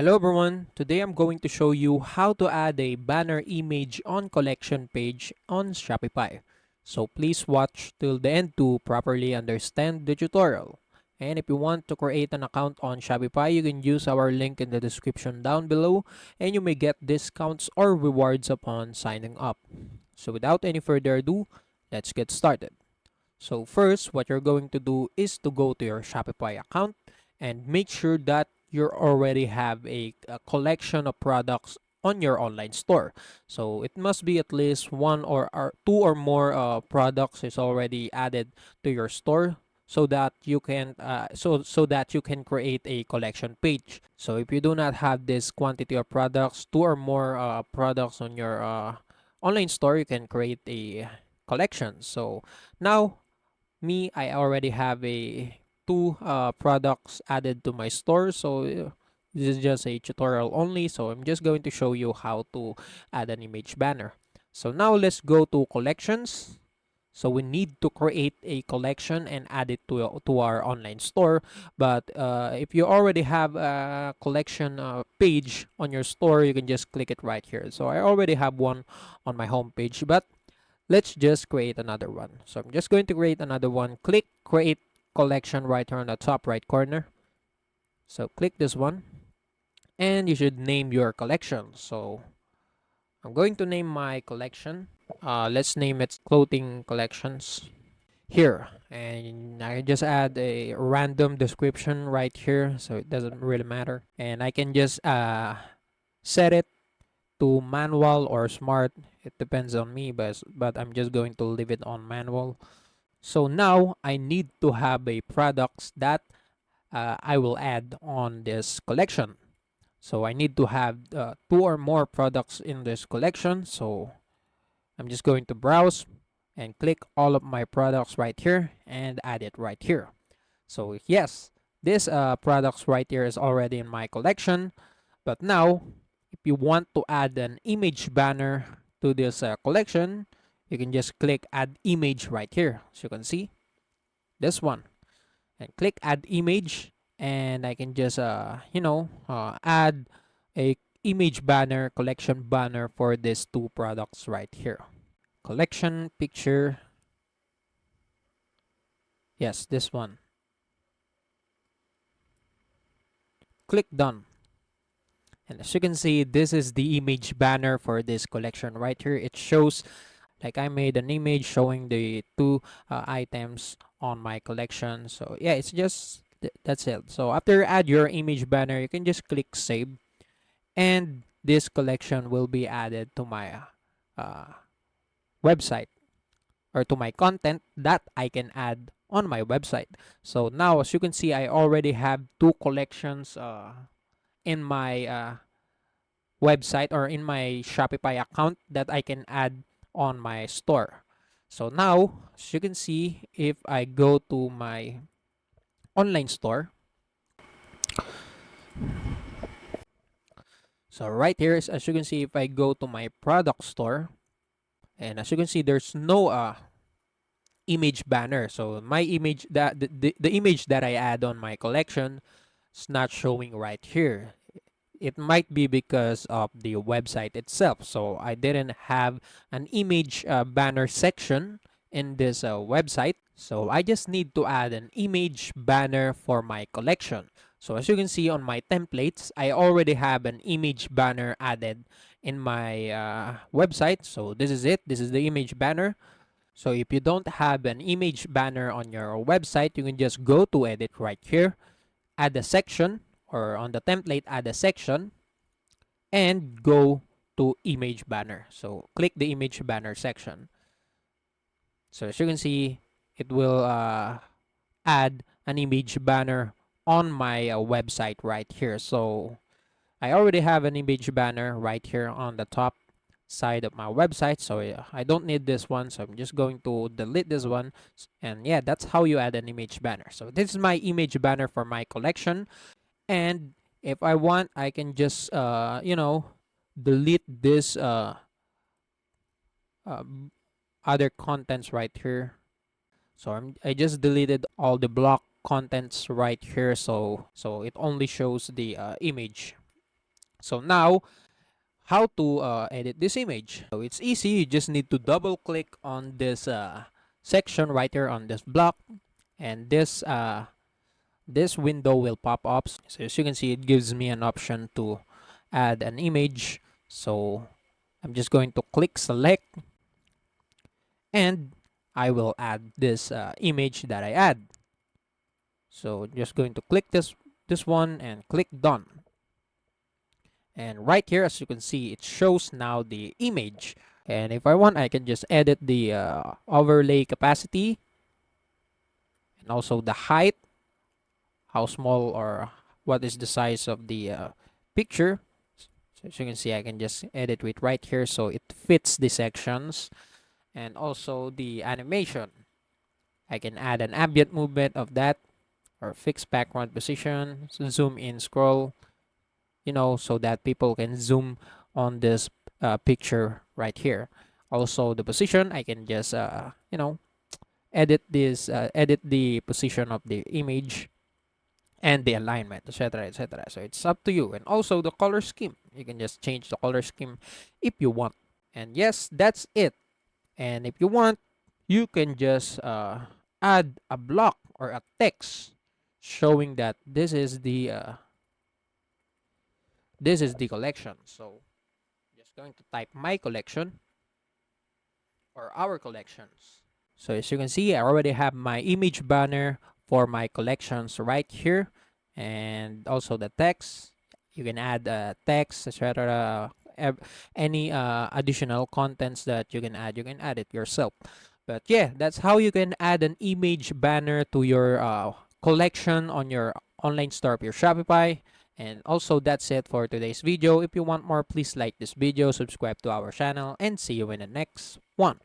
Hello everyone, today I'm going to show you how to add a banner image on collection page on Shopify. So please watch till the end to properly understand the tutorial. And if you want to create an account on Shopify, you can use our link in the description down below and you may get discounts or rewards upon signing up. So without any further ado, let's get started. So first, what you're going to do is to go to your Shopify account and make sure that you already have a collection of products on your online store. So it must be at least one or two or more products is already added to your store so that you can so that you can create a collection page. So if you do not have this quantity of products, two or more products on your online store, you can create a collection. So now me, I already have a two products added to my store. So this is just a tutorial only. So I'm just going to show you how to add an image banner. So now let's go to collections. So we need to create a collection and add it to our online store. But if you already have a collection page on your store, you can just click it right here. So I already have one on my home page, but let's just create another one. So I'm just going to create another one. Click create collection right here on the top right corner. So click this one and you should name your collection. So I'm going to name my collection. Let's name it clothing collections here. And I just add a random description right here. So it doesn't really matter. And I can just set it to manual or smart. It depends on me, but I'm just going to leave it on manual. So now I need to have a products that I will add on this collection. So I need to have two or more products in this collection. So I'm just going to browse and click all of my products right here and add it right here. So yes, this products right here is already in my collection. But now, if you want to add an image banner to this collection, you can just click add image right here. So you can see this one and click add image, and I can just add a image banner, collection banner for these two products right here. Collection picture. Yes, this one. Click done. And as you can see, this is the image banner for this collection right here. It shows like I made an image showing the two items on my collection. So yeah, it's just that's it. So after you add your image banner, you can just click save, and this collection will be added to my website, or to my content that I can add on my website. So now, as you can see, I already have two collections in my website or in my Shopify account that I can add on my store. So now, as you can see, if I go to my online store, so right here is, as you can see, if I go to my product store, and as you can see, there's no image banner. So my image, that the image that I add on my collection is not showing right here. It might be because of the website itself. So I didn't have an image banner section in this website. So I just need to add an image banner for my collection. So as you can see on my templates, I already have an image banner added in my website. So this is it. This is the image banner. So if you don't have an image banner on your website, you can just go to edit right here, add a section, or on the template, add a section, and go to image banner. So click the image banner section. So as you can see, it will add an image banner on my website right here. So I already have an image banner right here on the top side of my website. So I don't need this one. So I'm just going to delete this one. And yeah, that's how you add an image banner. So this is my image banner for my collection. And if I want, I can just delete this uh, other contents right here. So I just deleted all the block contents right here, so it only shows the image. So now, how to edit this image? So it's easy. You just need to double click on this section right here on this block, and this window will pop up. So as you can see, it gives me an option to add an image. So I'm just going to click select, and I will add this image that I add. So just going to click this one and click done. And right here, as you can see, it shows now the image. And if I want, I can just edit the overlay capacity and also the height, how small or what is the size of the picture. So as you can see, I can just edit it right here so it fits the sections, and also the animation. I can add an ambient movement of that or fixed background position, so zoom in, scroll, so that people can zoom on this picture right here. Also, the position, I can just, edit the position of the image and the alignment, etc., etc. So it's up to you. And also the color scheme, you can just change the color scheme if you want. And yes, that's it. And if you want, you can just add a block or a text showing that this is the collection. So just going to type my collection or our collections. So as you can see, I already have my image banner for my collections right here, and also the text. You can add text, etc. Any additional contents that you can add it yourself. But yeah, that's how you can add an image banner to your collection on your online store of your Shopify. And also, that's it for today's video. If you want more, please like this video, subscribe to our channel, and see you in the next one.